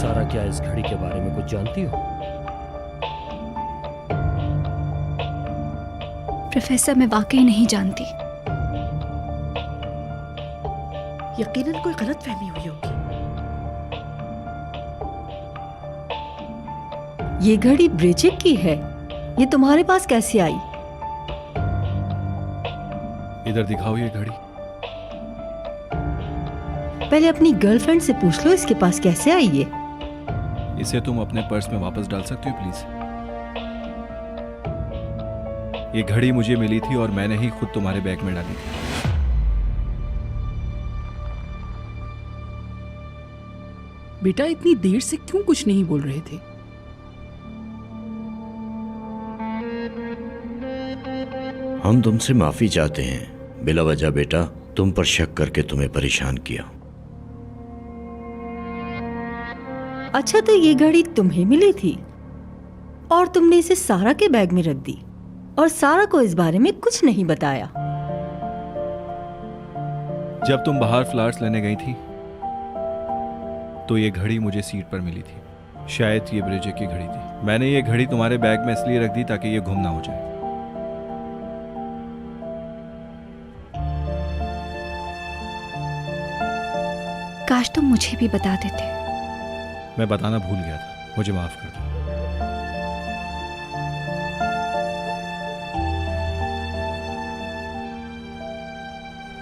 सारा, क्या इस घड़ी के बारे में कुछ जानती हो? प्रोफेसर, मैं वाकई नहीं जानती। यकीनन कोई गलतफहमी हुई होगी। ये घड़ी ब्रिजिट की है। ये तुम्हारे पास कैसे आई? इधर दिखाओ ये घड़ी। पहले अपनी गर्लफ्रेंड से पूछ लो इसके पास कैसे आई ये। इसे तुम अपने पर्स में वापस डाल सकते हो प्लीज? ये घड़ी मुझे मिली थी और मैंने ही खुद तुम्हारे बैग में डाली थी। बेटा, इतनी देर से क्यों कुछ नहीं बोल रहे थे? हम तुमसे माफी चाहते हैं बिला वजह बेटा, तुम पर शक करके तुम्हें परेशान किया। अच्छा, तो ये घड़ी तुम्हें मिली थी और तुमने इसे सारा के बैग में रख दी और सारा को इस बारे में कुछ नहीं बताया। जब तुम बाहर फ्लावर्स लेने गई थी तो ये घड़ी मुझे सीट पर मिली थी। शायद ये ब्रिजेट की घड़ी थी। मैंने ये घड़ी तुम्हारे बैग में इसलिए रख दी ताकि ये गुम ना हो जाए। काश तुम मुझे भी बता देते। मैं बताना भूल गया था, मुझे माफ कर दो।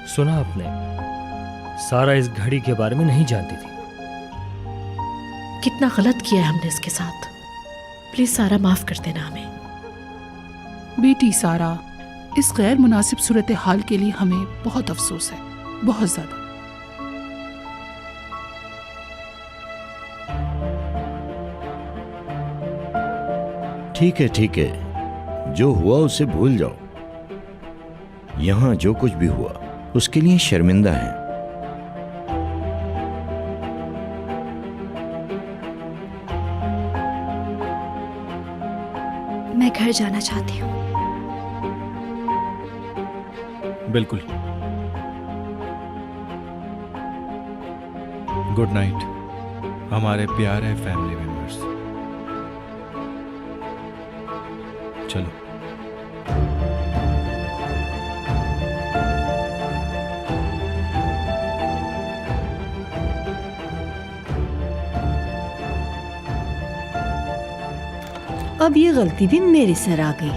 सुना आपने, सारा इस घड़ी के बारे में नहीं जानती थी। कितना गलत किया है हमने इसके साथ। प्लीज सारा, माफ कर देना हमें। बेटी सारा, इस गैर मुनासिब सूरत हाल के लिए हमें बहुत अफसोस है, बहुत ज्यादा। ठीक है, जो हुआ उसे भूल जाओ। यहां जो कुछ भी हुआ उसके लिए शर्मिंदा है। मैं घर जाना चाहती हूँ। बिल्कुल। गुड नाइट हमारे प्यारे फैमिली मेंबर्स। चलो। अब ये गलती भी मेरे सर आ गई।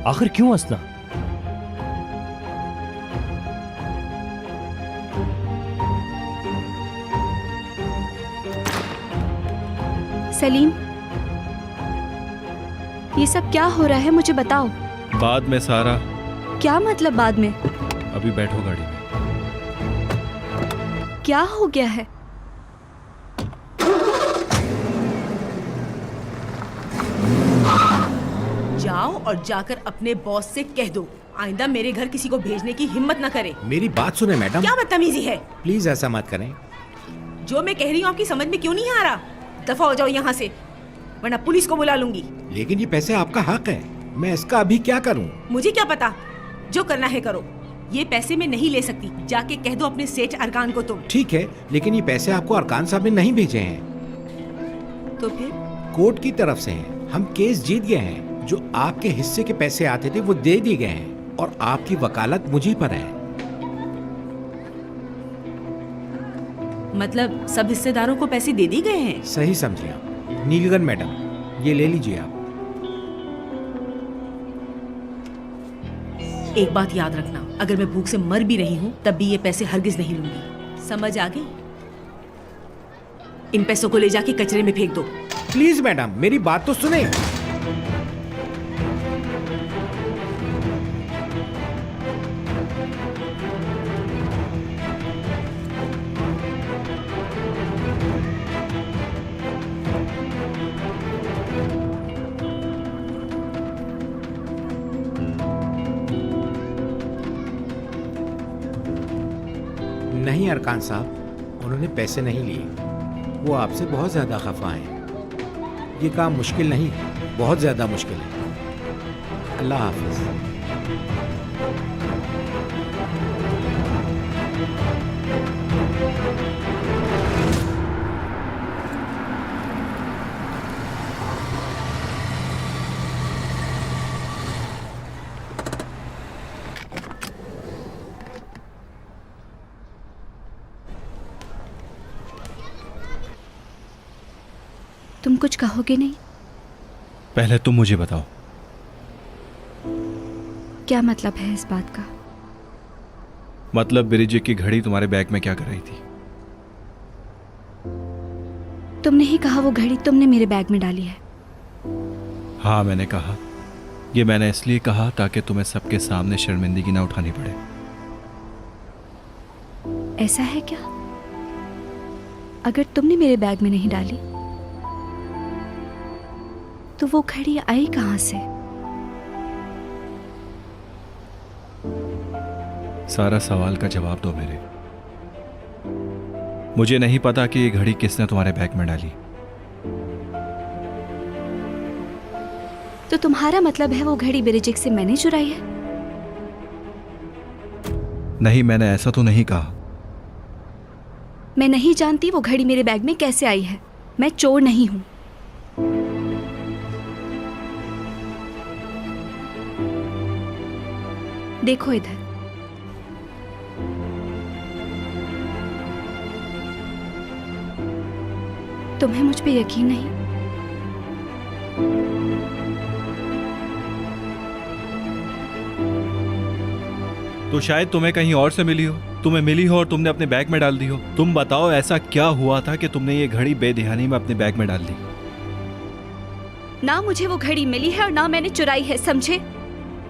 आखिर क्यों हंसना? सलीम, ये सब क्या हो रहा है, मुझे बताओ। बाद में सारा। क्या मतलब बाद में? अभी बैठो गाड़ी में। क्या हो गया है? जाओ और जाकर अपने बॉस से कह दो आइंदा मेरे घर किसी को भेजने की हिम्मत न करे। मेरी बात सुने मैडम। क्या बदतमीजी है? प्लीज ऐसा मत करें। जो मैं कह रही हूँ आपकी समझ में क्यों नहीं आ रहा? दफा हो जाओ यहाँ से, वरना पुलिस को बुला लूंगी। लेकिन ये पैसे आपका हक है, मैं इसका अभी क्या करूँ? मुझे क्या पता, जो करना है करो। ये पैसे मैं नहीं ले सकती, जाके कह दो अपने सेठ अरकान को तुम। ठीक है, लेकिन ये पैसे आपको अरकान साहब ने नहीं भेजे हैं। तो फिर? कोर्ट की तरफ से हैं। हम केस जीत गए हैं। जो आपके हिस्से के पैसे आते थे वो दे दिए गए हैं और आपकी वकालत मुझे पर है। मतलब सब हिस्सेदारों को पैसे दे दिए गए हैं? सही समझे आप। नीलगन मैडम, ये ले लीजिए आप। एक बात याद रखना, अगर मैं भूख से मर भी रही हूँ तब भी ये पैसे हरगिज नहीं लूंगी। समझ आ गई? इन पैसों को ले जाके कचरे में फेंक दो। प्लीज मैडम, मेरी बात तो सुने। नहीं अरकान साहब, उन्होंने पैसे नहीं लिए। वो आपसे बहुत ज़्यादा खफा हैं। ये काम मुश्किल नहीं, बहुत ज़्यादा मुश्किल है। अल्लाह हाफिज़। तुम कुछ कहोगे नहीं? पहले तुम मुझे बताओ, क्या मतलब है इस बात का? मतलब ब्रिजे की घड़ी तुम्हारे बैग में क्या कर रही थी? तुमने ही कहा वो घड़ी तुमने मेरे बैग में डाली है। हाँ, मैंने कहा। ये मैंने इसलिए कहा ताकि तुम्हें सबके सामने शर्मिंदगी ना उठानी पड़े। ऐसा है क्या? अगर तुमने मेरे बैग में नहीं डाली तो वो घड़ी आई कहां से? सारा सवाल का जवाब दो मेरे। मुझे नहीं पता कि ये घड़ी किसने तुम्हारे बैग में डाली। तो तुम्हारा मतलब है वो घड़ी बिरिजिक से मैंने चुराई है? नहीं, मैंने ऐसा तो नहीं कहा। मैं नहीं जानती वो घड़ी मेरे बैग में कैसे आई है। मैं चोर नहीं हूं। देखो इधर। तुम्हें मुझ पे यकीन नहीं? तो शायद तुम्हें कहीं और से मिली हो, तुम्हें मिली हो और तुमने अपने बैग में डाल दी हो। तुम बताओ, ऐसा क्या हुआ था कि तुमने ये घड़ी बेध्यानी में अपने बैग में डाल दी? ना मुझे वो घड़ी मिली है और ना मैंने चुराई है, समझे?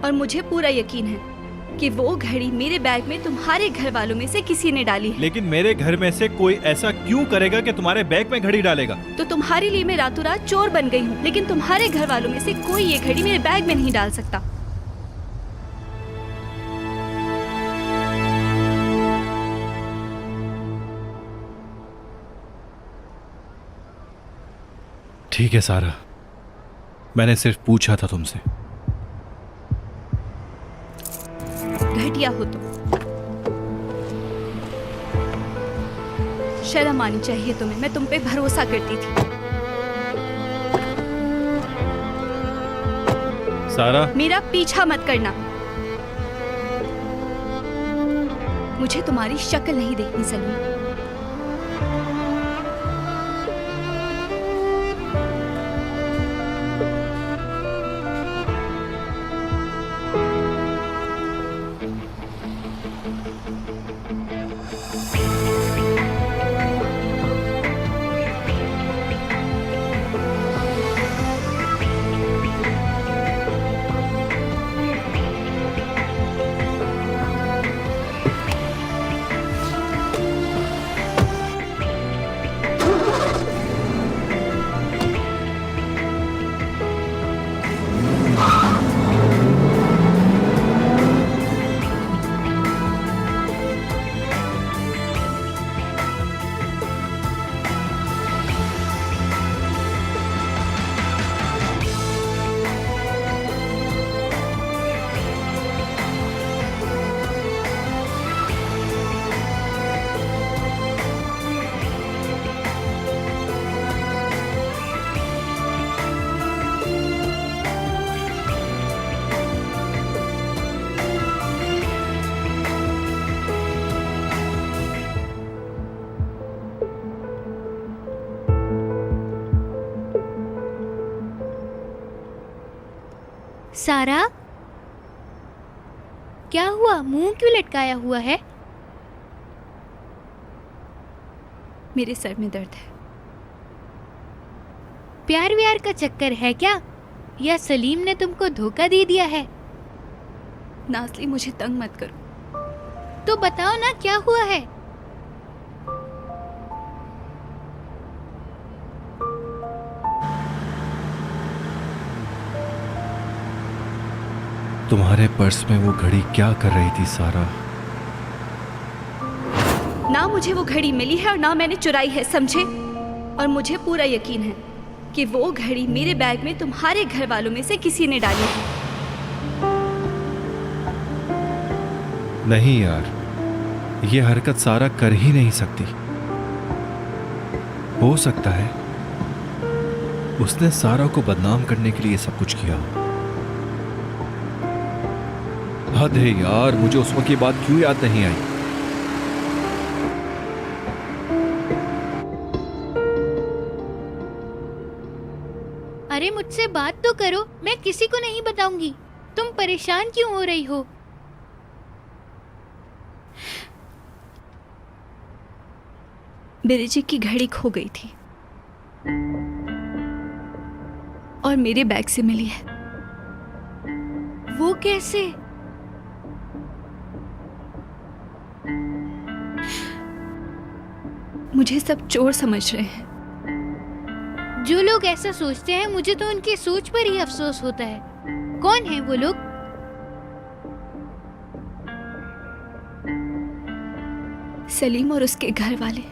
और मुझे पूरा यकीन है कि वो घड़ी मेरे बैग में तुम्हारे घर वालों में से किसी ने डाली है। लेकिन मेरे घर में से कोई ऐसा क्यों करेगा कि तुम्हारे बैग में घड़ी डालेगा? तो तुम्हारे लिए मैं रातों रात चोर बन गई हूँ, लेकिन तुम्हारे घर वालों में से कोई ये घड़ी मेरे बैग में नहीं डाल सकता। ठीक है सारा, मैंने सिर्फ पूछा था तुमसे। घटिया हो तुम। शर्म आनी चाहिए तुम्हें। मैं तुम पे भरोसा करती थी। सारा, मेरा पीछा मत करना। मुझे तुम्हारी शक्ल नहीं देखनी सलीम। सारा, क्या हुआ? मुंह क्यों लटकाया हुआ है? मेरे सर में दर्द है। प्यार व्यार का चक्कर है क्या, या सलीम ने तुमको धोखा दे दिया है? नाज़ली, मुझे तंग मत करो। तो बताओ ना, क्या हुआ है? तुम्हारे पर्स में वो घड़ी क्या कर रही थी सारा? ना मुझे वो घड़ी मिली है और ना मैंने चुराई है, समझे? और मुझे पूरा यकीन है कि वो घड़ी मेरे बैग में तुम्हारे घर वालों में से किसी ने डाली है। नहीं यार, ये हरकत सारा कर ही नहीं सकती। हो सकता है उसने सारा को बदनाम करने के लिए सब कुछ किया। हद है यार, मुझे उस वक्त ये बात क्यों याद नहीं आई? अरे मुझसे बात तो करो, मैं किसी को नहीं बताऊंगी। तुम परेशान क्यों हो रही हो? बिरजी की घड़ी खो गई थी और मेरे बैग से मिली है। वो कैसे? मुझे सब चोर समझ रहे हैं। जो लोग ऐसा सोचते हैं, मुझे तो उनकी सोच पर ही अफसोस होता है। कौन है वो लोग? सलीम और उसके घर वाले।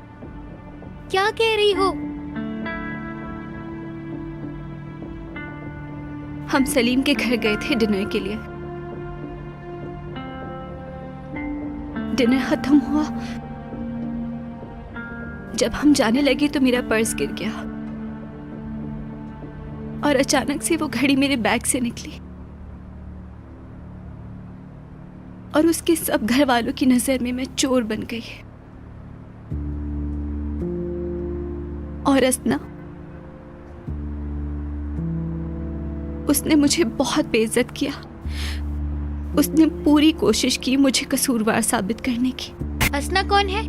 क्या कह रही हो? हम सलीम के घर गए थे डिनर के लिए। डिनर खत्म हुआ, जब हम जाने लगे तो मेरा पर्स गिर गया और अचानक से वो घड़ी मेरे बैग से निकली और उसके सब घर वालों की नजर में मैं चोर बन गई। और असना, उसने मुझे बहुत बेइज्जत किया। उसने पूरी कोशिश की मुझे कसूरवार साबित करने की। असना कौन है?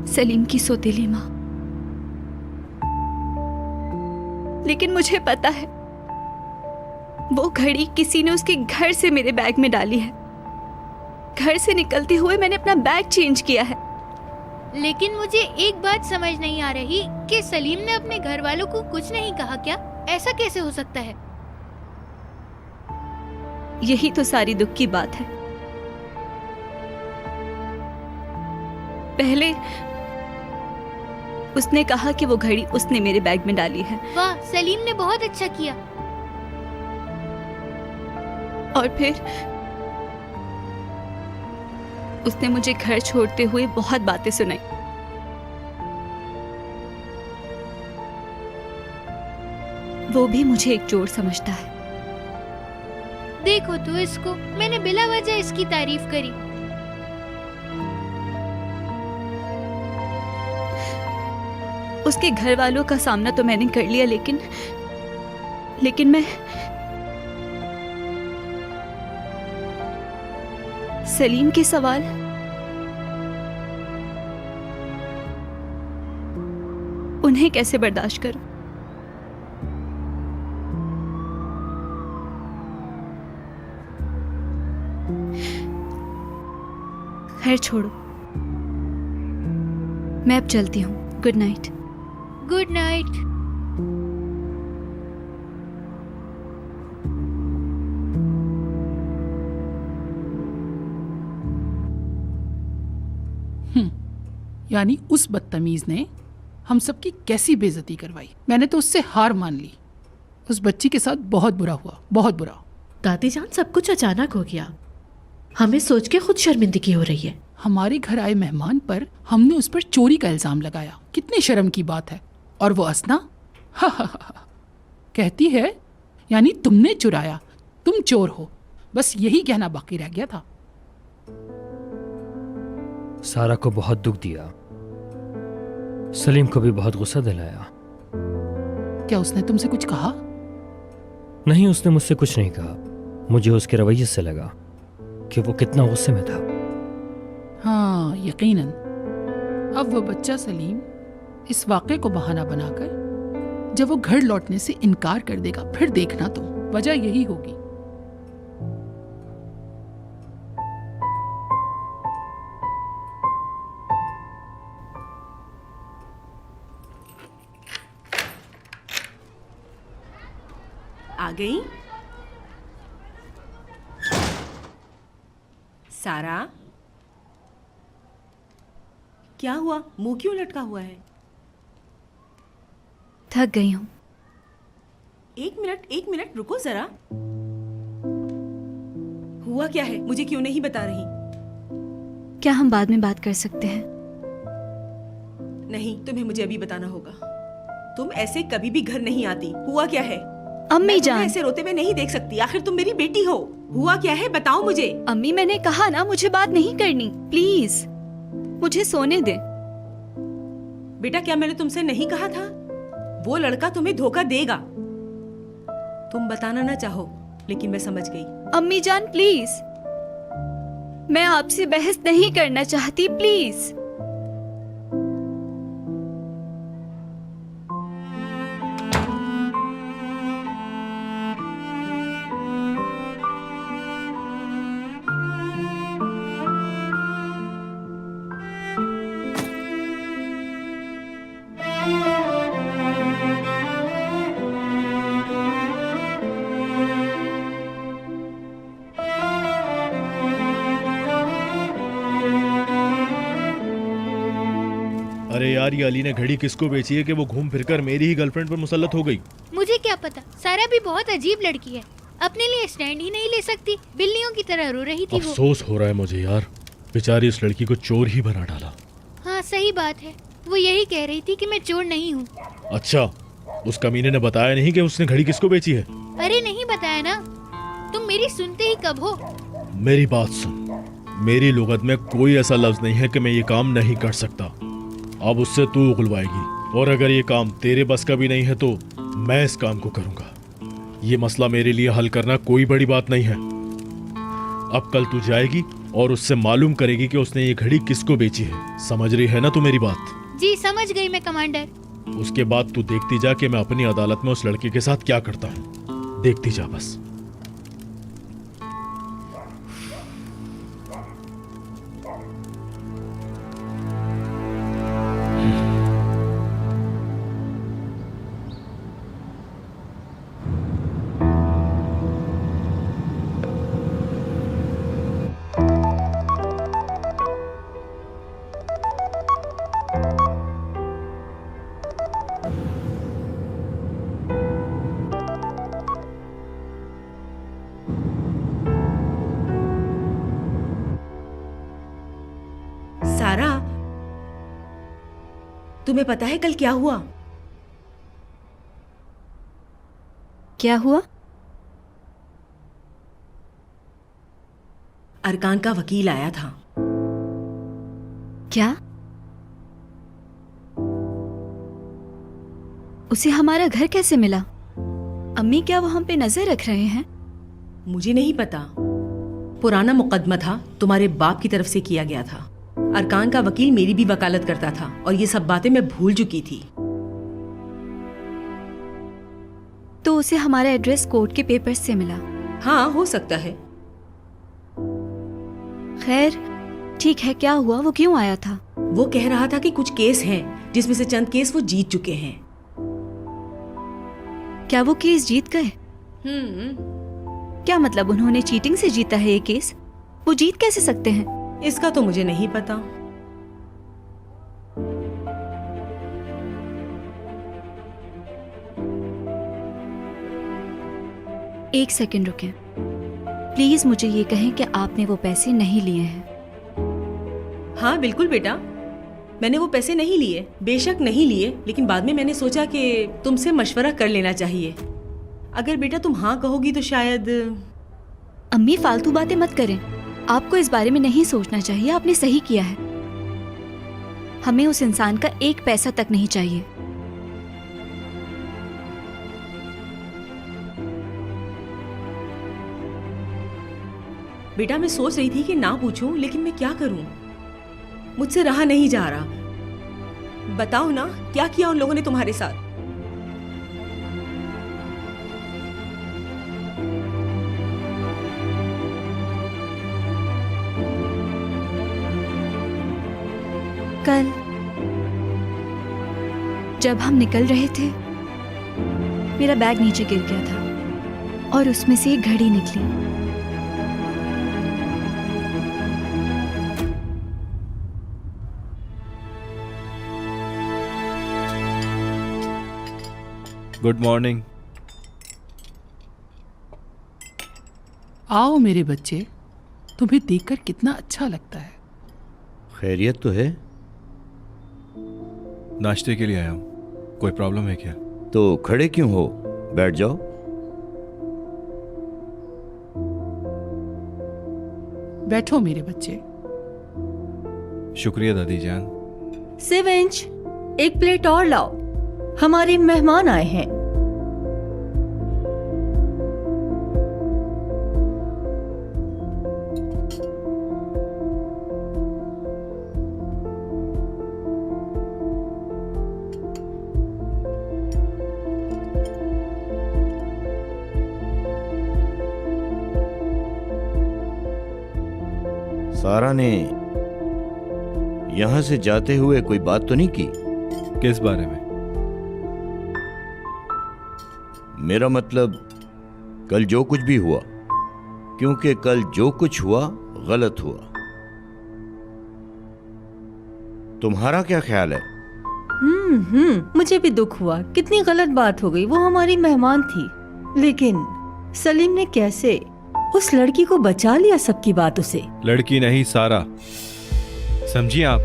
सलीम की सौतेली माँ। लेकिन मुझे पता है वो घड़ी किसी ने उसके घर से मेरे बैग में डाली है। घर से निकलते हुए मैंने अपना बैग चेंज किया है। लेकिन मुझे एक बात समझ नहीं आ रही कि सलीम ने अपने घर वालों को कुछ नहीं कहा क्या? ऐसा कैसे हो सकता है? यही तो सारी दुख की बात है। पहले उसने कहा कि वो घड़ी उसने मेरे बैग में डाली है। वाह, सलीम ने बहुत अच्छा किया। और फिर उसने मुझे घर छोड़ते हुए बहुत बातें सुनाई। वो भी मुझे एक चोर समझता है। देखो तो इसको, मैंने बिला वजह इसकी तारीफ करी। उसके घर वालों का सामना तो मैंने कर लिया, लेकिन मैं सलीम के सवाल उन्हें कैसे बर्दाश्त करूं? खैर छोड़ो, मैं अब चलती हूँ। Good night. Good night. यानी उस बदतमीज ने हम सबकी कैसी बेइज्जती करवाई। मैंने तो उससे हार मान ली। उस बच्ची के साथ बहुत बुरा हुआ, बहुत बुरा। दादी जान, सब कुछ अचानक हो गया। हमें सोच के खुद शर्मिंदगी हो रही है। हमारे घर आए मेहमान पर हमने उस पर चोरी का इल्जाम लगाया। कितनी शर्म की बात है। और वो असना कहती है यानी तुमने चुराया, तुम चोर हो। बस यही कहना बाकी रह गया था। सारा को बहुत दुख दिया, सलीम को भी बहुत गुस्सा दिलाया। क्या उसने तुमसे कुछ कहा? नहीं, उसने मुझसे कुछ नहीं कहा। मुझे उसके रवैये से लगा कि वो कितना गुस्से में था। हाँ, यकीनन। अब वो बच्चा सलीम इस वाक़े को बहाना बनाकर जब वो घर लौटने से इनकार कर देगा, फिर देखना तुम, वजह यही होगी। आ गई सारा? क्या हुआ, मुंह क्यों लटका हुआ है? थक गई हूँ। एक मिनट रुको जरा। हुआ क्या है, मुझे क्यों नहीं बता रही? क्या हम बाद में बात कर सकते हैं? नहीं, तुम्हें मुझे अभी बताना होगा। तुम ऐसे कभी भी घर नहीं आती। हुआ क्या है? अम्मी मैं जान, तुम्हें ऐसे रोते हुए नहीं देख सकती। आखिर तुम मेरी बेटी हो। हुआ क्या है, बताओ मुझे। अम्मी मैंने कहा ना, मुझे बात नहीं करनी। प्लीज मुझे सोने दे। बेटा, क्या मैंने तुमसे नहीं कहा था वो लड़का तुम्हें धोखा देगा? तुम बताना ना चाहो, लेकिन मैं समझ गई। अम्मी जान प्लीज, मैं आपसे बहस नहीं करना चाहती, प्लीज। अरे यार, ये अली ने घड़ी किसको बेची है कि वो घूम फिरकर मेरी ही गर्लफ्रेंड पर मुसल्लत हो गई। मुझे क्या पता, सारा भी बहुत अजीब लड़की है, अपने लिए स्टैंड ही नहीं ले सकती, बिल्लियों की तरह रो रही थी वो। अफसोस हो रहा है मुझे यार, बेचारी इस लड़की को चोर ही बना डाला। हाँ सही बात है, वो यही कह रही थी कि मैं चोर नहीं हूँ। अच्छा, उस कमीने ने बताया नहीं कि उसने घड़ी किसको बेची है? अरे नहीं बताया ना, तुम मेरी सुनते ही कब हो। मेरी बात सुन, मेरी लुगत में कोई ऐसा लफ्ज नहीं है कि मैं ये काम नहीं कर सकता। अब उससे तू उगलवाएगी, और अगर ये काम तेरे बस का भी नहीं है तो मैं इस काम को करूंगा। ये मसला मेरे लिए हल करना कोई बड़ी बात नहीं है। अब कल तू जाएगी और उससे मालूम करेगी कि उसने ये घड़ी किसको बेची है। समझ रही है ना तू मेरी बात? जी समझ गई मैं कमांडर। उसके बाद तू देखती जा कि मैं अपनी अदालत में उस लड़के के साथ क्या करता हूँ। देखती जा बस। सारा, तुम्हें पता है कल क्या हुआ? क्या हुआ? अरकान का वकील आया था। क्या? उसे हमारा घर कैसे मिला? अम्मी क्या वो हम पे नजर रख रहे हैं? मुझे नहीं पता, पुराना मुकदमा था, तुम्हारे बाप की तरफ से किया गया था। अरकान का वकील मेरी भी वकालत करता था और ये सब बातें मैं भूल चुकी थी। तो उसे हमारा एड्रेस कोर्ट के पेपर्स से मिला? हाँ, हो सकता है। खैर ठीक है, क्या हुआ? वो क्यों आया था? वो कह रहा था कि कुछ केस हैं जिसमें से चंद केस वो जीत चुके हैं। क्या वो केस जीत गए? क्या मतलब, उन्होंने चीटिंग से जीता है ये केस? वो जीत कैसे सकते हैं? इसका तो मुझे नहीं पता। एक सेकंड रुकें, प्लीज मुझे ये कहें कि आपने वो पैसे नहीं लिए हैं? हाँ बिल्कुल बेटा, मैंने वो पैसे नहीं लिए, बेशक नहीं लिए, लेकिन बाद में मैंने सोचा कि तुमसे मशवरा कर लेना चाहिए। अगर बेटा तुम हाँ कहोगी तो शायद। अम्मी फालतू बातें मत करें, आपको इस बारे में नहीं सोचना चाहिए। आपने सही किया है, हमें उस इंसान का एक पैसा तक नहीं चाहिए। बेटा मैं सोच रही थी कि ना पूछूं, लेकिन मैं क्या करूं, मुझसे रहा नहीं जा रहा। बताओ ना, क्या किया उन लोगों ने तुम्हारे साथ? कल जब हम निकल रहे थे, मेरा बैग नीचे गिर गया था और उसमें से एक घड़ी निकली। Good morning. आओ मेरे बच्चे, तुम्हें देखकर कितना अच्छा लगता है। खैरियत तो है? नाश्ते के लिए आया हूँ, कोई प्रॉब्लम है क्या? तो खड़े क्यों हो, बैठ जाओ। बैठो मेरे बच्चे। शुक्रिया दादी जान। सिवेंज, एक प्लेट और लाओ, हमारे मेहमान आए हैं। सारा ने यहां से जाते हुए कोई बात तो नहीं की? किस बारे में? मेरा मतलब कल जो कुछ भी हुआ, क्योंकि कल जो कुछ हुआ गलत हुआ। तुम्हारा क्या ख्याल है? मुझे भी दुख हुआ, कितनी गलत बात हो गई। वो हमारी मेहमान थी, लेकिन सलीम ने कैसे उस लड़की को बचा लिया सबकी बातों से। लड़की नहीं, सारा। समझिए आप।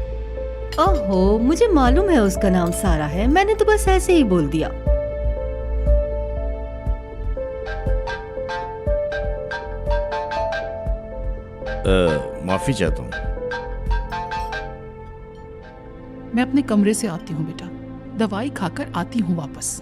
ओहो, मुझे मालूम है उसका नाम सारा है, मैंने तो बस ऐसे ही बोल दिया। माफी चाहता हूँ। मैं अपने कमरे से आती हूँ बेटा, दवाई खाकर आती हूँ वापस।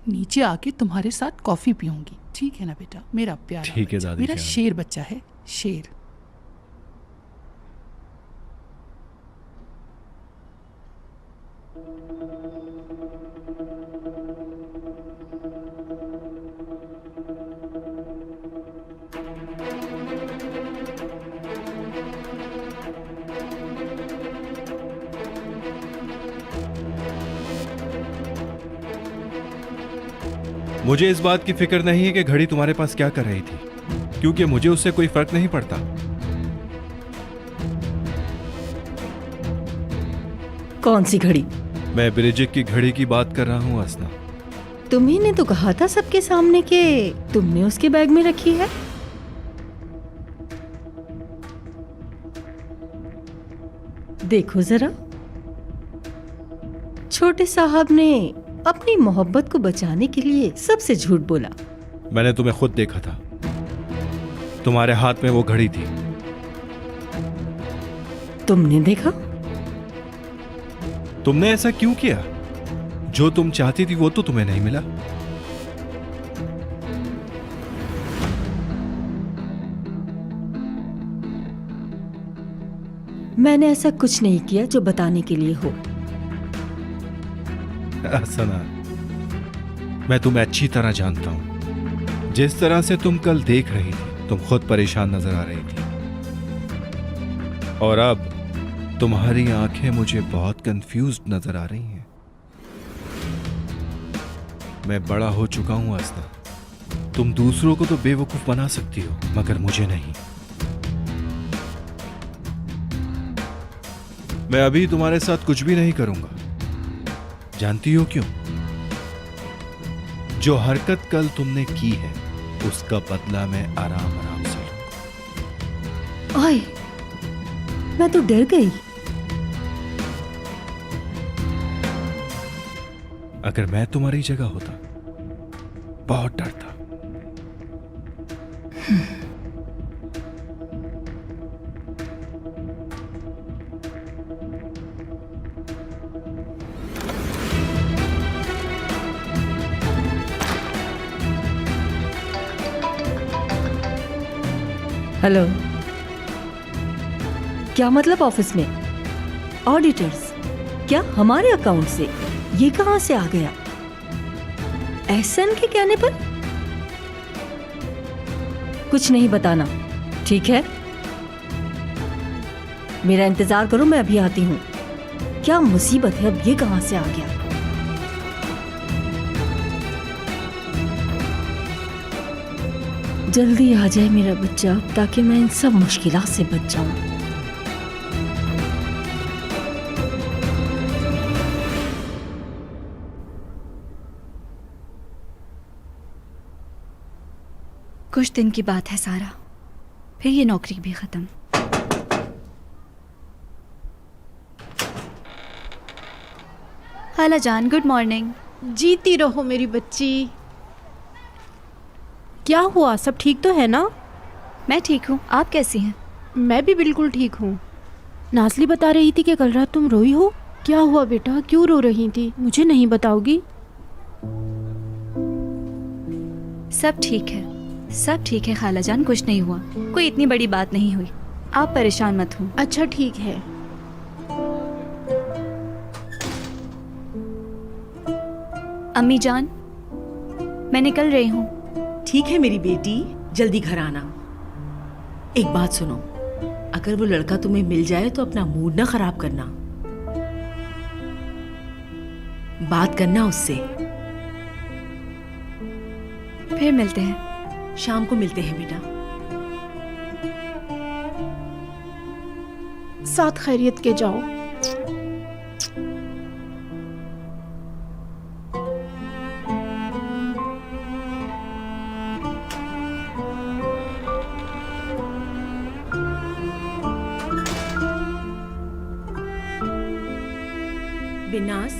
नीचे आके तुम्हारे साथ कॉफी पीऊंगी, ठीक है ना बेटा? मेरा प्यारा ठीक है बच्चा, दादी मेरा जान। शेर बच्चा है, शेर। मुझे इस बात की फिक्र नहीं है कि घड़ी तुम्हारे पास क्या कर रही थी, क्योंकि मुझे उससे कोई फर्क नहीं पड़ता। कौन सी घड़ी? मैं ब्रिजिक की घड़ी की बात कर रहा हूँ असना। तुम्ही ने तो कहा था सबके सामने कि तुमने उसके बैग में रखी है। देखो जरा, छोटे साहब ने अपनी मोहब्बत को बचाने के लिए सबसे झूठ बोला। मैंने तुम्हें खुद देखा था, तुम्हारे हाथ में वो घड़ी थी। तुमने देखा? तुमने ऐसा क्यों किया? जो तुम चाहती थी वो तो तुम्हें नहीं मिला। मैंने ऐसा कुछ नहीं किया जो बताने के लिए हो। असना, मैं तुम्हें अच्छी तरह जानता हूं। जिस तरह से तुम कल देख रही थी, तुम खुद परेशान नजर आ रही थी, और अब तुम्हारी आंखें मुझे बहुत कंफ्यूज्ड नजर आ रही हैं। मैं बड़ा हो चुका हूं असना। तुम दूसरों को तो बेवकूफ बना सकती हो, मगर मुझे नहीं। मैं अभी तुम्हारे साथ कुछ भी नहीं करूंगा। जानती हो क्यों? जो हरकत कल तुमने की है, उसका बदला मैं आराम आराम से लूंगा। ओए, मैं तो डर गई। अगर मैं तुम्हारी जगह होता, बहुत डरता। हेलो, क्या मतलब ऑफिस में ऑडिटर्स? क्या हमारे अकाउंट से? ये कहां से आ गया? एहसन के कहने पर? कुछ नहीं बताना, ठीक है? मेरा इंतजार करो, मैं अभी आती हूं। क्या मुसीबत है, अब ये कहां से आ गया? जल्दी आ जाए मेरा बच्चा, ताकि मैं इन सब मुश्किलात से बच जाऊं। कुछ दिन की बात है सारा, फिर ये नौकरी भी खत्म। खाला जान, गुड मॉर्निंग। जीती रहो मेरी बच्ची। क्या हुआ, सब ठीक तो है ना? मैं ठीक हूँ, आप कैसी हैं? मैं भी बिल्कुल ठीक हूँ। नाज़ली बता रही थी कि कल रात तुम रोई हो। क्या हुआ बेटा, क्यों रो रही थी? मुझे नहीं बताओगी? सब ठीक है, सब ठीक है खाला जान, कुछ नहीं हुआ। कोई इतनी बड़ी बात नहीं हुई, आप परेशान मत हो। अच्छा ठीक है। अम्मी जान, मैं निकल रही हूँ, ठीक है मेरी बेटी, जल्दी घर आना। एक बात सुनो, अगर वो लड़का तुम्हें मिल जाए तो अपना मूड ना खराब करना, बात करना उससे। फिर मिलते हैं। शाम को मिलते हैं बेटा। साथ खैरियत के जाओ। बिनास,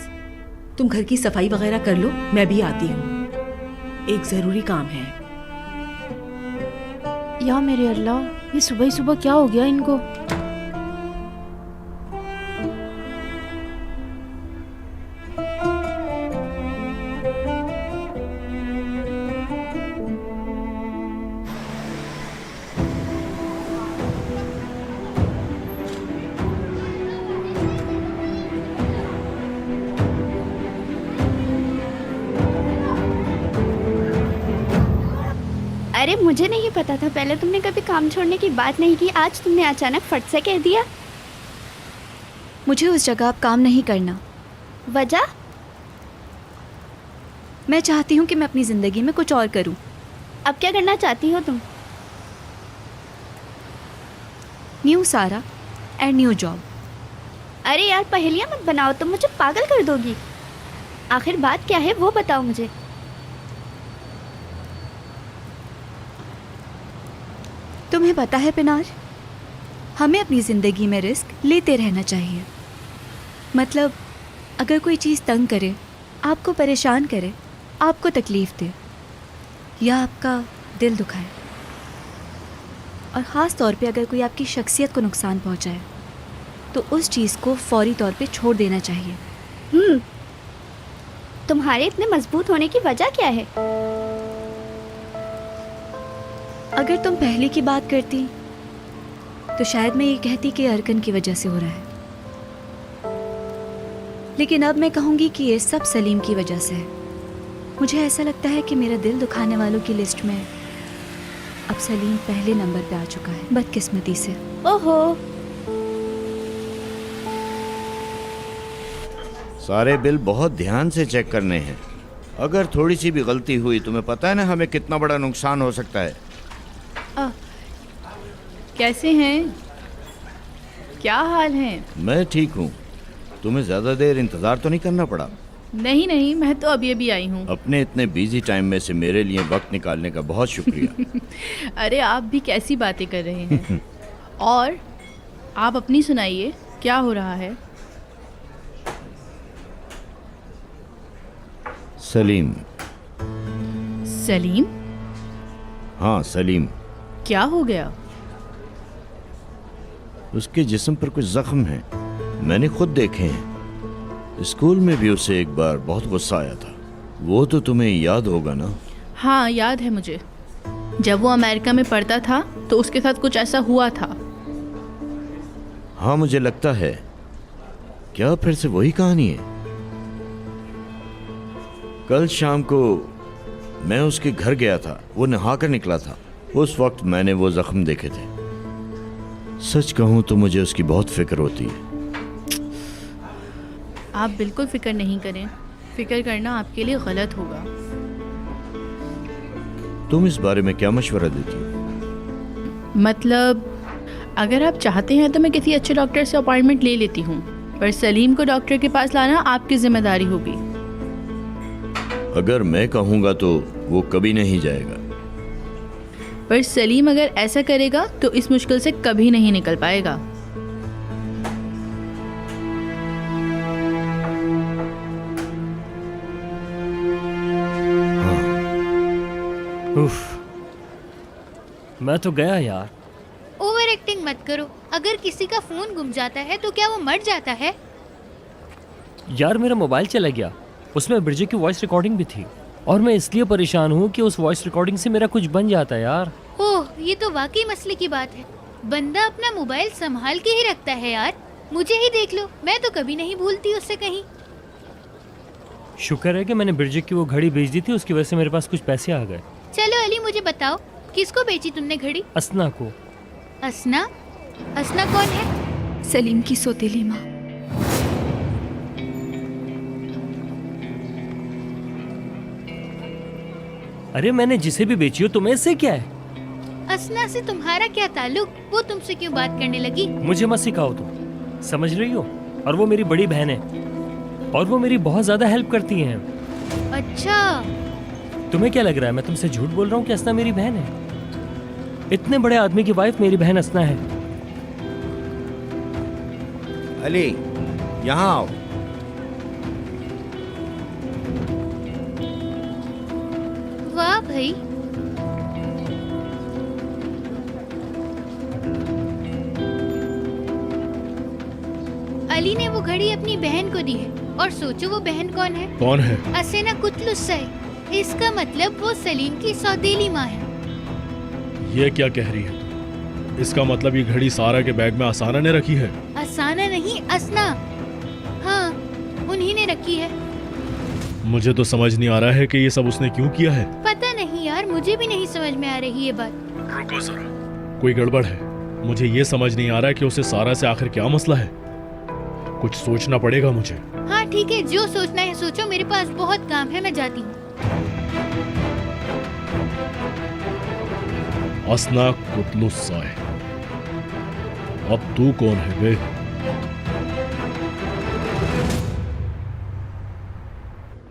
तुम घर की सफाई वगैरह कर लो, मैं भी आती हूँ, एक जरूरी काम है। या मेरे अल्लाह, ये सुबह ही सुबह क्या हो गया इनको? अरे मुझे नहीं पता था, पहले तुमने कभी काम छोड़ने की बात नहीं की, आज तुमने अचानक फट से कह दिया। मुझे उस जगह अब काम नहीं करना। वजह? मैं चाहती हूँ कि मैं अपनी ज़िंदगी में कुछ और करूँ। अब क्या करना चाहती हो तुम? न्यू सारा एंड न्यू जॉब। अरे यार पहेलियाँ मत बनाओ, तुम मुझे पागल कर दोगी। आखिर बात क्या है वो बताओ मुझे। तुम्हें पता है पिनाज, हमें अपनी ज़िंदगी में रिस्क लेते रहना चाहिए। मतलब अगर कोई चीज़ तंग करे, आपको परेशान करे, आपको तकलीफ़ दे या आपका दिल दुखाए, और ख़ास तौर पे अगर कोई आपकी शख्सियत को नुकसान पहुंचाए, तो उस चीज़ को फौरी तौर पे छोड़ देना चाहिए। तुम्हारे इतने मजबूत होने की वजह क्या है? अगर तुम पहले की बात करती तो शायद मैं ये कहती कि अरकन की वजह से हो रहा है, लेकिन अब मैं कहूँगी कि ये सब सलीम की वजह से है। मुझे ऐसा लगता है कि मेरा दिल दुखाने वालों की लिस्ट में अब सलीम पहले नंबर पे आ चुका है, बदकिस्मती से। ओहो, सारे बिल बहुत ध्यान से चेक करने हैं। अगर थोड़ी सी भी गलती हुई, तुम्हें पता है ना हमें कितना बड़ा नुकसान हो सकता है। कैसे हैं? क्या हाल है? मैं ठीक हूँ। तुम्हें ज़्यादा देर इंतज़ार तो नहीं करना पड़ा? नहीं नहीं, मैं तो अभी अभी आई हूँ। अपने इतने बिजी टाइम में से मेरे लिए वक्त निकालने का बहुत शुक्रिया। अरे आप भी कैसी बातें कर रहे हैं। और आप अपनी सुनाइए, क्या हो रहा है? सलीम। सलीम? हाँ सलीम। क्या हो गया? उसके जिस्म पर कुछ जख्म है, मैंने खुद देखे हैं। स्कूल में भी उसे एक बार बहुत गुस्सा आया था। वो तो तुम्हें याद होगा ना? हाँ याद है मुझे। जब वो अमेरिका में पढ़ता था तो उसके साथ कुछ ऐसा हुआ था। हाँ मुझे लगता है। क्या फिर से वही कहानी है? कल शाम को मैं उसके घर गया था, वो नहा कर निकला था। उस वक्त मैंने वो जख्म देखे थे। सच कहूं तो मुझे उसकी बहुत फिक्र होती है। आप बिल्कुल फिक्र नहीं करें, फिक्र करना आपके लिए गलत होगा। तुम इस बारे में क्या मशवरा देती हो? मतलब अगर आप चाहते हैं तो मैं किसी अच्छे डॉक्टर से अपॉइंटमेंट ले लेती हूँ, पर सलीम को डॉक्टर के पास लाना आपकी जिम्मेदारी होगी। अगर मैं कहूँगा तो वो कभी नहीं जाएगा। पर सलीम अगर ऐसा करेगा तो इस मुश्किल से कभी नहीं निकल पाएगा। उफ, मैं तो गया यार। ओवर एक्टिंग मत करो। अगर किसी का फोन गुम जाता है तो क्या वो मर जाता है? यार मेरा मोबाइल चला गया, उसमें ब्रिजे की वॉइस रिकॉर्डिंग भी थी, और मैं इसलिए परेशान हूँ कि उस वॉइस रिकॉर्डिंग से मेरा कुछ बन जाता है यार। ओह, ये तो वाकई मसले की बात है। बंदा अपना मोबाइल संभाल के ही रखता है यार। मुझे ही देख लो, मैं तो कभी नहीं भूलती उससे कहीं। शुक्र है कि मैंने ब्रिजे की वो घड़ी बेच दी थी, उसकी वजह से मेरे पास कुछ पैसे आ गए। चलो अली, मुझे बताओ किसको बेची तुमने घड़ी? असना को। असना? असना कौन है? सलीम की सौतेली माँ। अरे मैंने जिसे भी बेची हो तुम्हें इससे क्या है? असना से तुम्हारा क्या ताल्लुक? वो तुमसे क्यों बात करने लगी? मुझे मत सिखाओ तुम, समझ रही हो? और वो मेरी बड़ी बहन है और वो मेरी बहुत ज्यादा हेल्प करती हैं। अच्छा, तुम्हें क्या लग रहा है मैं तुमसे झूठ बोल रहा हूँ कि असना मेरी बहन है? इतने बड़े आदमी की वाइफ मेरी बहन असना है। अली, यहाँ आओ। वाह भाई, अली ने वो घड़ी अपनी बहन को दी है और सोचो वो बहन कौन है? कौन है? असेना कुतलुस्सा है। इसका मतलब वो सलीम की सौतेली माँ है। ये क्या कह रही है? इसका मतलब ये घड़ी सारा के बैग में आसाना ने रखी है? असाना नहीं, असना। हाँ, उन्हीं ने रखी है। मुझे तो समझ नहीं आ रहा है कि ये सब उसने क्यों किया है। पता नहीं यार, मुझे भी नहीं समझ में आ रही ये बात। रुको जरा, कोई गड़बड़ है। मुझे ये समझ नहीं आ रहा है कि उसे सारा से आखिर क्या मसला है। कुछ सोचना पड़ेगा मुझे। हाँ ठीक है, जो सोचना है सोचो, मेरे पास बहुत काम है, मैं जाती हूँ। असना कुतलुस्सा। अब तू कौन है बे?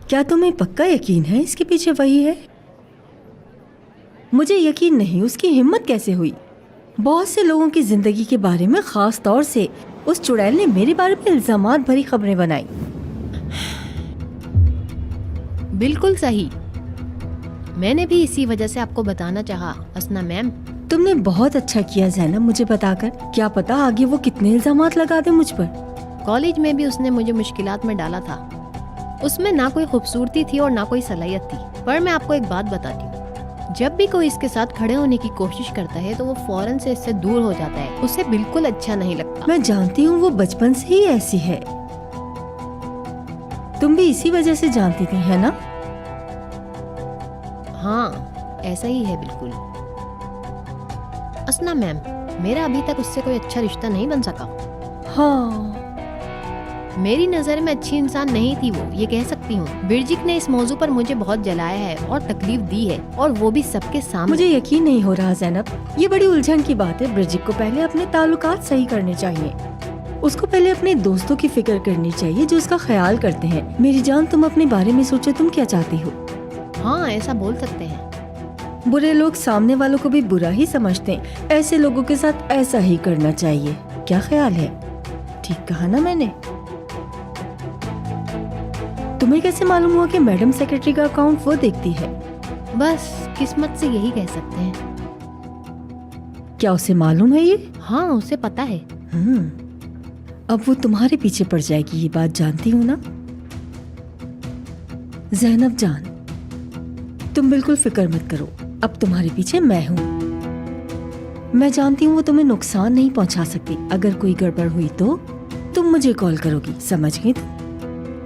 क्या तुम्हें पक्का यकीन है इसके पीछे वही है? मुझे यकीन नहीं, उसकी हिम्मत कैसे हुई? बहुत से लोगों की जिंदगी के बारे में, खास तौर से उस चुड़ैल ने मेरे बारे में इल्जामात भरी खबरें बनाई। बिल्कुल सही, मैंने भी इसी वजह से आपको बताना चाहा असना मैम। तुमने बहुत अच्छा किया ज़ैनब मुझे बताकर। क्या पता आगे वो कितने इल्जामात लगा दे मुझ पर। कॉलेज में भी उसने मुझे मुश्किलात में डाला था। उसमें ना कोई खूबसूरती थी और ना कोई सलाहियत थी। पर मैं आपको एक बात बताती हूँ, जब भी कोई इसके साथ खड़े होने की कोशिश करता है तो वो फौरन से इससे दूर हो जाता है। उसे बिल्कुल अच्छा नहीं लगता। मैं जानती हूँ, वो बचपन से ही ऐसी है। तुम भी इसी वजह से जानती थी, है ना? हाँ, ऐसा ही है बिल्कुल। असना मैम, मेरा अभी तक उससे कोई अच्छा रिश्ता नहीं बन सका। हाँ, मेरी नज़र में अच्छी इंसान नहीं थी वो, ये कह सकती हूँ। बिरजिक ने इस मौजू पर मुझे बहुत जलाया है और तकलीफ दी है, और वो भी सबके सामने। मुझे यकीन नहीं हो रहा ज़ैनब, ये बड़ी उलझन की बात है। बिरजिक को पहले अपने ताल्लुकात सही करने चाहिए। उसको पहले अपने दोस्तों की फिक्र करनी चाहिए जो उसका ख्याल करते हैं। मेरी जान, तुम अपने बारे में सोचो, तुम क्या चाहती हो? हाँ, ऐसा बोल सकते हैं। बुरे लोग सामने वालों को भी बुरा ही समझते हैं। ऐसे लोगों के साथ ऐसा ही करना चाहिए। क्या ख्याल है? ठीक कहा ना मैंने? तुम्हें कैसे मालूम हुआ कि मैडम सेक्रेटरी का अकाउंट वो देखती है? बस किस्मत से यही कह सकते हैं। क्या उसे मालूम है ये? हाँ, उसे पता है। अब वो तुम्हारे पीछे पड़ जाएगी, ये बात जानती हूँ ना? ज़ैनब जान, तुम बिल्कुल फिक्र मत करो। अब तुम्हारे पीछे मैं हूँ। मैं जानती हूँ वो तुम्हें नुकसान नहीं पहुँचा सकती। अगर कोई गड़बड़ हुई तो तुम मुझे कॉल करोगी, समझ गई तुम?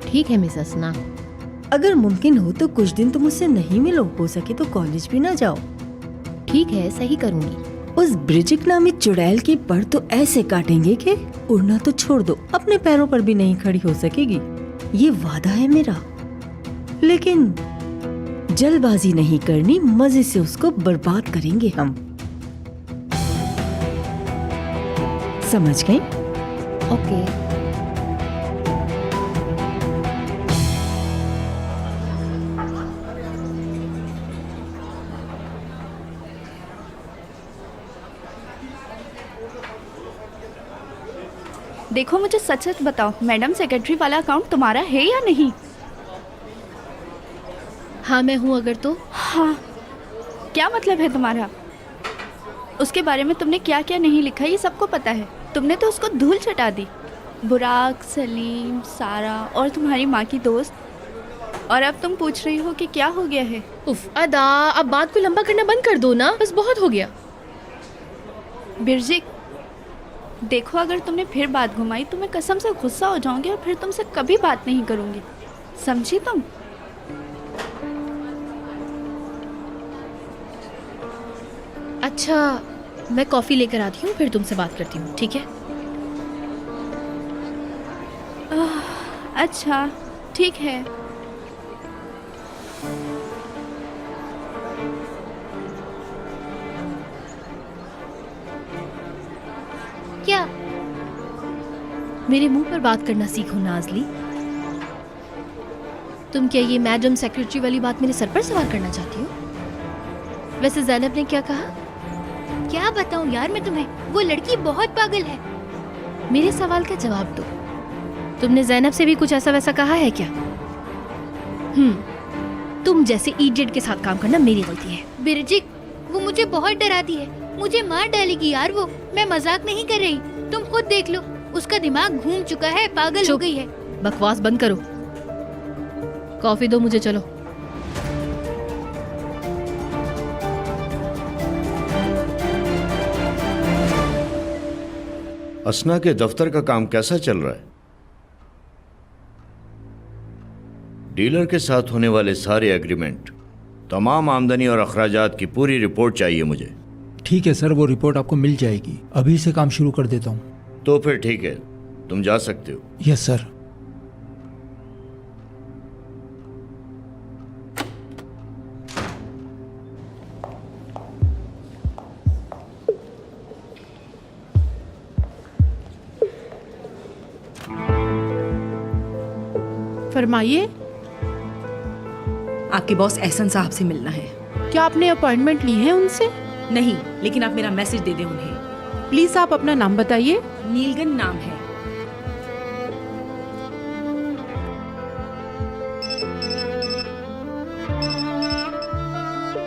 ठीक है मिस असना। अगर मुमकिन हो तो कुछ दिन तुम मुझसे नहीं मिलो, हो सके तो कॉलेज भी ना जाओ। ठीक है, सही करूँगी। उस ब्रिजिक नामी चुड़ैल के पर तो ऐसे काटेंगे कि उड़ना तो छोड़ दो, अपने पैरों पर भी नहीं खड़ी हो सकेगी। ये वादा है मेरा। लेकिन जल्दबाजी नहीं करनी, मजे से उसको बर्बाद करेंगे हम। समझ गए? ओके। देखो, मुझे सच सच बताओ, मैडम सेक्रेटरी वाला अकाउंट तुम्हारा है या नहीं? हाँ, मैं हूँ। अगर तो हाँ, क्या मतलब है तुम्हारा? उसके बारे में तुमने क्या क्या नहीं लिखा ये सबको पता है। तुमने तो उसको धूल चटा दी। बुराक, सलीम, सारा और तुम्हारी माँ की दोस्त, और अब तुम पूछ रही हो कि क्या हो गया है? उफ अदा, अब बात को लंबा करना बंद कर दो ना, बस बहुत हो गया। बिरजिक, देखो, अगर तुमने फिर बात घुमाई तो मैं कसम से गुस्सा हो जाऊंगी और फिर तुमसे कभी बात नहीं करूंगी, समझी तुम? अच्छा, मैं कॉफ़ी लेकर आती हूँ, फिर तुमसे बात करती हूँ, ठीक है? अच्छा ठीक है। क्या? मेरे मुंह पर बात करना सीखो नाजली। तुम क्या ये मैडम सेक्रेटरी वाली बात मेरे सर पर सवार करना चाहती हो? वैसे ज़ैनब ने क्या कहा? क्या बताऊं यार मैं तुम्हें, वो लड़की बहुत पागल है। मेरे सवाल का जवाब दो। तुमने ज़ैनब से भी कुछ ऐसा वैसा कहा है क्या? तुम जैसे इडियट के साथ काम करना मेरी गलती है। बिरजिक, वो मुझे बहुत डराती है, मुझे मार डालेगी यार वो। मैं मजाक नहीं कर रही, तुम खुद देख लो, उसका दिमाग घूम चुका है, पागल हो गई है। बकवास बंद करो, कॉफी दो मुझे, चलो। असना के दफ्तर का काम कैसा चल रहा है? डीलर के साथ होने वाले सारे एग्रीमेंट, तमाम आमदनी और अखराजात की पूरी रिपोर्ट चाहिए मुझे। ठीक है सर, वो रिपोर्ट आपको मिल जाएगी। अभी से काम शुरू कर देता हूँ। तो फिर ठीक है, तुम जा सकते हो। Yes sir. फरमाइए। आपके बॉस एहसन साहब से मिलना है। क्या आपने अपॉइंटमेंट ली है उनसे? नहीं, लेकिन आप मेरा मैसेज दे दें उन्हें। प्लीज आप अपना नाम बताइए। नीलगन नाम है।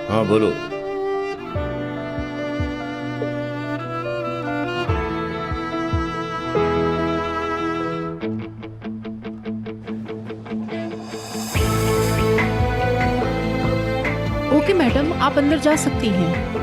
हाँ बोलो। ओके मैडम, आप अंदर जा सकती हैं।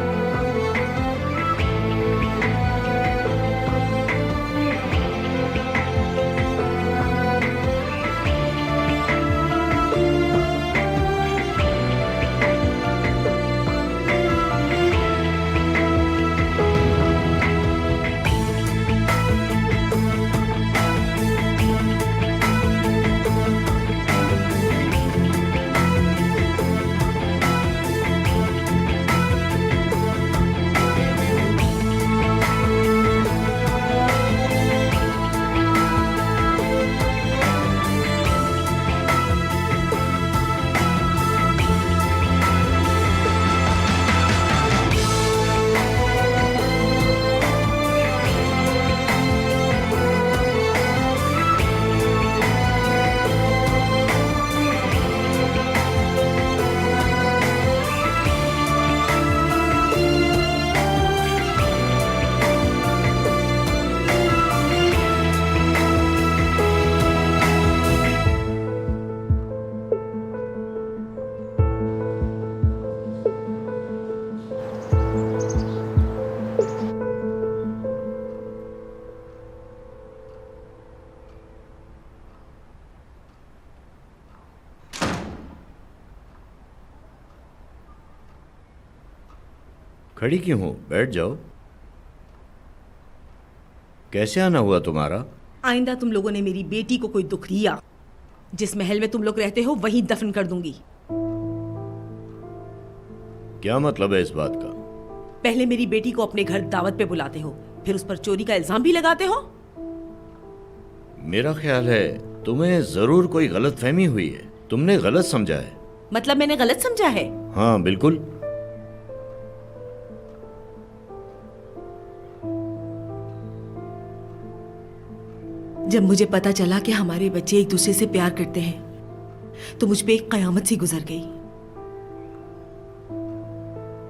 खड़ी क्यों हो? बैठ जाओ। कैसे आना हुआ तुम्हारा? आइंदा तुम लोगों ने मेरी बेटी को कोई दुख दिया, जिस महल में तुम लोग रहते हो वहीं दफन कर दूंगी। क्या मतलब है इस बात का? पहले मेरी बेटी को अपने घर दावत पे बुलाते हो, फिर उस पर चोरी का इल्जाम भी लगाते हो। मेरा ख्याल है तुम्हें जरूर कोई गलतफहमी हुई है। तुमने गलत समझा है। मतलब मैंने गलत समझा है? हाँ बिल्कुल। जब मुझे पता चला कि हमारे बच्चे एक दूसरे से प्यार करते हैं तो मुझ पे एक कयामत सी गुजर गई।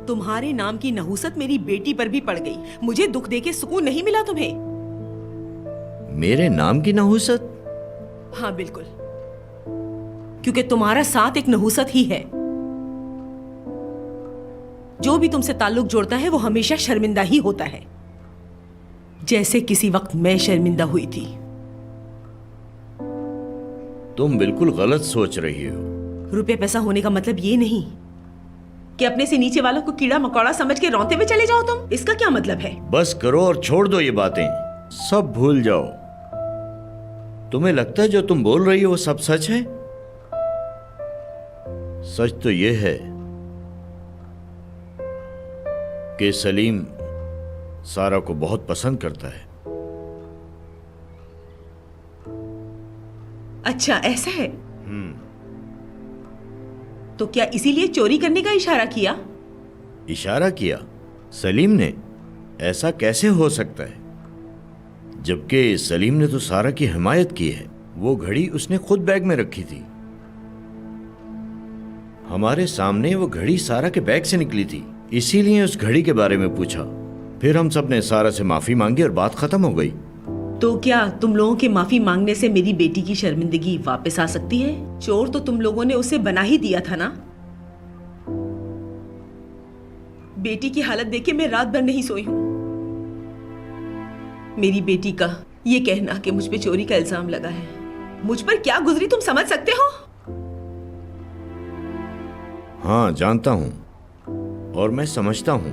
तुम्हारे नाम की नहूसत मेरी बेटी पर भी पड़ गई। मुझे दुख देके सुकून नहीं मिला तुम्हें। मेरे नाम की नहूसत? हाँ बिल्कुल, क्योंकि तुम्हारा साथ एक नहूसत ही है। जो भी तुमसे ताल्लुक जोड़ता है वो हमेशा शर्मिंदा ही होता है, जैसे किसी वक्त मैं शर्मिंदा हुई थी। तुम बिल्कुल गलत सोच रही हो। रुपए पैसा होने का मतलब ये नहीं। कि अपने से नीचे वालों को कीड़ा मकोड़ा समझ के रोते हुए चले जाओ तुम? इसका क्या मतलब है? बस करो और छोड़ दो ये बातें, सब भूल जाओ। तुम्हें लगता है जो तुम बोल रही हो वो सब सच है? सच तो ये है कि सलीम सारा को बहुत पसंद करता है। अच्छा ऐसा है? तो क्या इसीलिए चोरी करने का इशारा किया? इशारा किया सलीम ने? ऐसा कैसे हो सकता है, जबकि सलीम ने तो सारा की हिमायत की है। वो घड़ी उसने खुद बैग में रखी थी, हमारे सामने वो घड़ी सारा के बैग से निकली थी, इसीलिए उस घड़ी के बारे में पूछा। फिर हम सब ने सारा से माफी मांगी और बात खत्म हो गई। तो क्या तुम लोगों के माफी मांगने से मेरी बेटी की शर्मिंदगी वापस आ सकती है? चोर तो तुम लोगों ने उसे बना ही दिया था ना। बेटी की हालत देख के मैं रात भर नहीं सोई हूं। मेरी बेटी का ये कहना कि मुझ पे चोरी का इल्जाम लगा है, मुझ पर क्या गुजरी तुम समझ सकते हो? हाँ जानता हूं, और मैं समझता हूं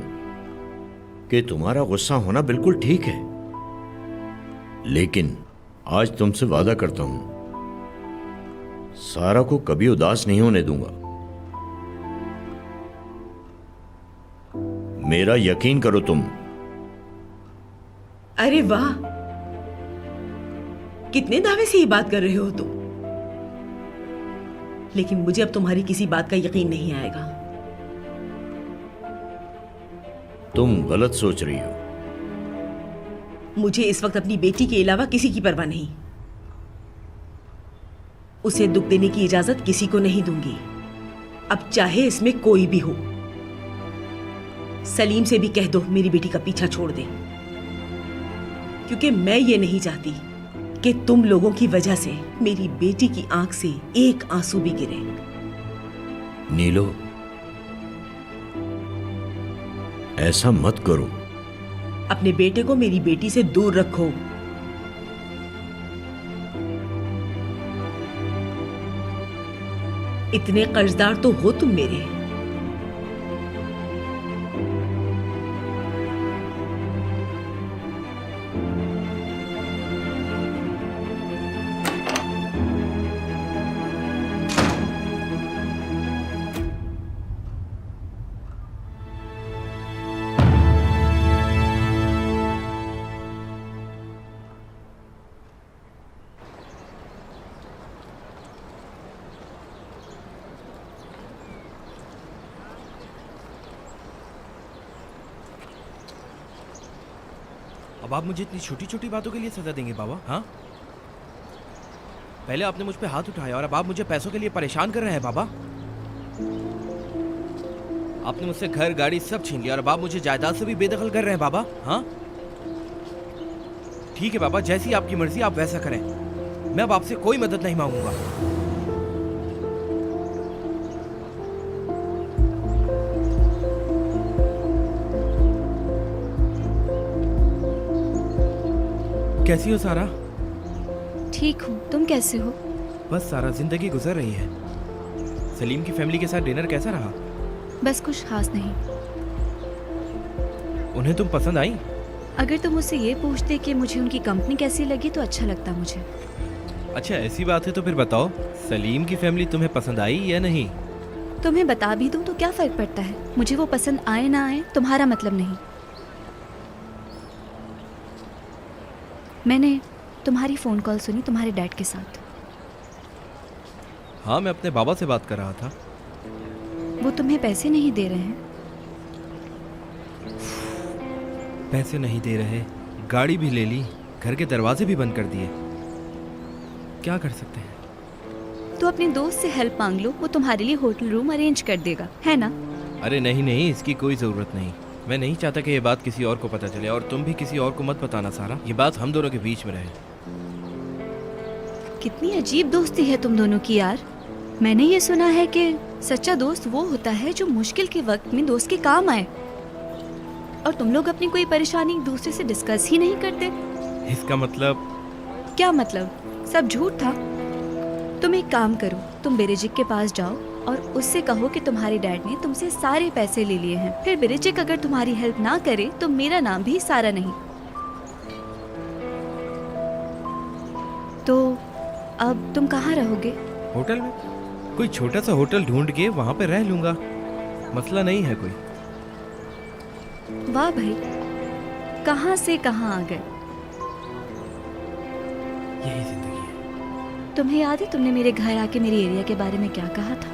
कि तुम्हारा गुस्सा होना बिल्कुल ठीक है, लेकिन आज तुमसे वादा करता हूं सारा को कभी उदास नहीं होने दूंगा। मेरा यकीन करो तुम। अरे वाह, कितने दावे से ये बात कर रहे हो तुम। लेकिन मुझे अब तुम्हारी किसी बात का यकीन नहीं आएगा। तुम गलत सोच रही हो। मुझे इस वक्त अपनी बेटी के अलावा किसी की परवाह नहीं। उसे दुख देने की इजाजत किसी को नहीं दूंगी, अब चाहे इसमें कोई भी हो। सलीम से भी कह दो मेरी बेटी का पीछा छोड़ दे, क्योंकि मैं ये नहीं चाहती कि तुम लोगों की वजह से मेरी बेटी की आंख से एक आंसू भी गिरे। नीलो, ऐसा मत करो। अपने बेटे को मेरी बेटी से दूर रखो। इतने कर्जदार तो हो तुम मेरे। अब आप मुझे इतनी छोटी छोटी बातों के लिए सजा देंगे बाबा? हाँ, पहले आपने मुझ पे हाथ उठाया और अब आप मुझे पैसों के लिए परेशान कर रहे हैं बाबा। आपने मुझसे घर गाड़ी सब छीन लिया और अब आप मुझे जायदाद से भी बेदखल कर रहे हैं बाबा। हाँ ठीक है बाबा, जैसी आपकी मर्जी आप वैसा करें। मैं अब आपसे कोई मदद नहीं मांगूंगा। कैसी हो सारा? ठीक हूँ, तुम कैसे हो? बस सारा, जिंदगी गुजर रही है। सलीम की फैमिली के साथ डिनर कैसा रहा? बस कुछ खास नहीं। उन्हें तुम पसंद आई? अगर तुम मुझसे ये पूछते कि मुझे उनकी कंपनी कैसी लगी तो अच्छा लगता मुझे। अच्छा ऐसी बात है तो फिर बताओ, सलीम की फैमिली तुम्हें पसंद आई या नहीं? तुम्हें बता भी दूं तो क्या फर्क पड़ता है, मुझे वो पसंद आए ना आए तुम्हारा मतलब नहीं। मैंने तुम्हारी फ़ोन कॉल सुनी तुम्हारे डैड के साथ। हाँ, मैं अपने बाबा से बात कर रहा था। वो तुम्हें पैसे नहीं दे रहे हैं? पैसे नहीं दे रहे, गाड़ी भी ले ली, घर के दरवाजे भी बंद कर दिए। क्या कर सकते हैं? तो अपने दोस्त से हेल्प मांग लो, वो तुम्हारे लिए होटल रूम अरेंज कर देगा, है ना? अरे नहीं नहीं, इसकी कोई ज़रूरत नहीं। मैं नहीं चाहता कि ये बात किसी और को पता चले, और तुम भी किसी और को मत बताना सारा। ये बात हम दोनों के बीच में रहे। कितनी अजीब दोस्ती है तुम दोनों की यार। मैंने ये सुना है कि सच्चा दोस्त वो होता है जो मुश्किल के वक्त में दोस्त के काम आए, और तुम लोग अपनी कोई परेशानी एक दूसरे से डिस्कस ही नहीं करते। इसका मतलब? क्या मतलब? सब झूठ था। तुम एक काम करो, तुम बेरेजिक के पास जाओ और उससे कहो कि तुम्हारे डैड ने तुमसे सारे पैसे ले लिए हैं। फिर ब्रिजिक अगर तुम्हारी हेल्प ना करे तो मेरा नाम भी सारा नहीं। तो अब तुम कहाँ रहोगे? होटल में, कोई छोटा सा होटल ढूंढ के वहां पे रह लूंगा, मसला नहीं है कोई। वाह भाई, कहाँ से कहाँ आ गए। यही जिंदगी है। तुम्हें याद है तुमने मेरे घर आके मेरे एरिया के बारे में क्या कहा था?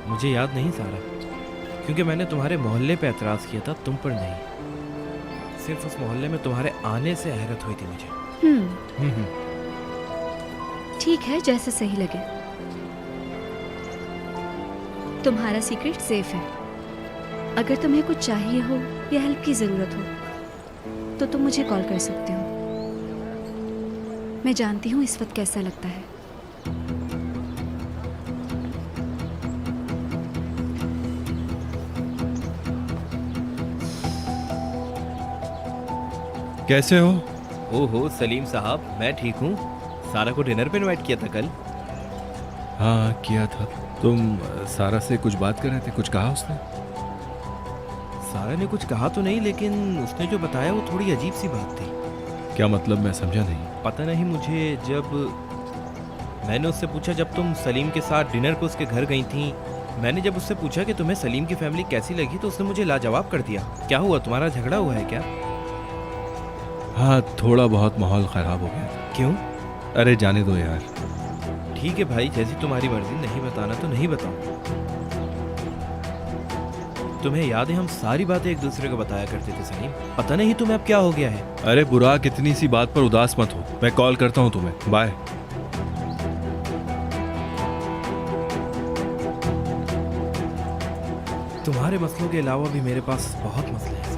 मुझे याद नहीं सारा, क्योंकि मैंने तुम्हारे मोहल्ले पे एतराज किया था, तुम पर नहीं। सिर्फ उस मोहल्ले में तुम्हारे आने से हैरत हुई थी मुझे। ठीक है, जैसे सही लगे। तुम्हारा सीक्रेट सेफ है। अगर तुम्हें कुछ चाहिए हो या हेल्प की जरूरत हो तो तुम मुझे कॉल कर सकते हो। मैं जानती हूँ इस वक्त कैसा लगता है। कैसे हो? ओहो सलीम साहब, मैं ठीक हूँ। सारा को डिनर पे इनवाइट किया था कल। हाँ किया था। तुम सारा से कुछ बात कर रहे थे, कुछ कहा उसने? सारा ने कुछ कहा तो नहीं, लेकिन उसने जो बताया वो थोड़ी अजीब सी बात थी। क्या मतलब, मैं समझा नहीं। पता नहीं मुझे, जब मैंने उससे पूछा जब तुम सलीम के साथ डिनर पे उसके घर गई थी, मैंने जब उससे पूछा कि तुम्हें सलीम की फैमिली कैसी लगी तो उसने मुझे लाजवाब कर दिया। क्या हुआ, तुम्हारा झगड़ा हुआ है क्या? हाँ थोड़ा बहुत माहौल ख़राब हो गया था। क्यों? अरे जाने दो यार। ठीक है भाई, जैसी तुम्हारी मर्जी, नहीं बताना तो नहीं बताओ। तुम्हें याद है हम सारी बातें एक दूसरे को बताया करते थे सलीम, पता नहीं तुम्हें अब क्या हो गया है। अरे बुराक, इतनी सी बात पर उदास मत हो। मैं कॉल करता हूँ तुम्हें, बाय। तुम्हारे मसलों के अलावा भी मेरे पास बहुत मसले हैं।